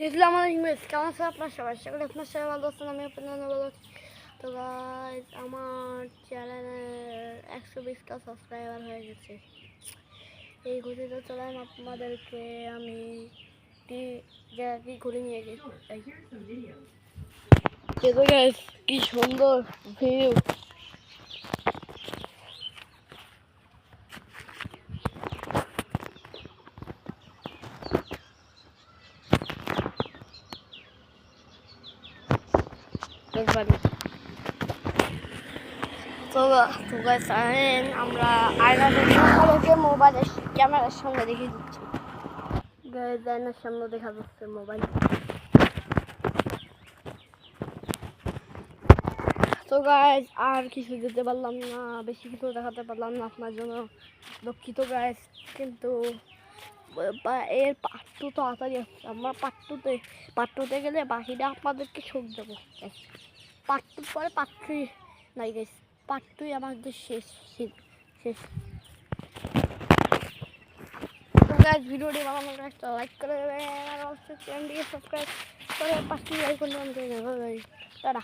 আসসালামু আলাইকুম গাইস, কেমন আছেন আপনার সবাই? আশা করি আপনার সবাই ভালো আছেন। আমি আপনাদের ভালো আছি। তো গাইস, আমার চ্যানেলে 120টা সাবস্ক্রাইবার হয়ে গেছে। এই ঘুরিতে চলাম আপনাদেরকে আমি জায়গাটি ঘুরে নিয়ে গেছি। তো গাইস, কি সুন্দর ভিউ। তো গাইস, আমরা আয়নাকে মোবাইলের ক্যামেরার সামনে দেখিয়ে দিচ্ছি। গাইস, আয়নার সামনে দেখা যাচ্ছে মোবাইল। তো গাইস, আর কিছু দিতে পারলাম না, বেশি কিছু দেখাতে পারলাম না, আপনার জন্য দুঃখিত গাইস। কিন্তু এর পার্ট 2 তো তাড়াতাড়ি আসছে। আমরা পার্ট 2তে গেলে বাকিটা আপনাদেরকে শোক দেবো। পার্ট 2 পরে পার্ট 3 নাই গাইস, পার্ট 2 আমাদের শেষ। তো গাইস, ভিডিওটি ভালো লাগলে একটা লাইক করে দেবেন আর অবশ্যই চ্যানেলটিকে সাবস্ক্রাইব করে পাশে লাইক করতে টাটা।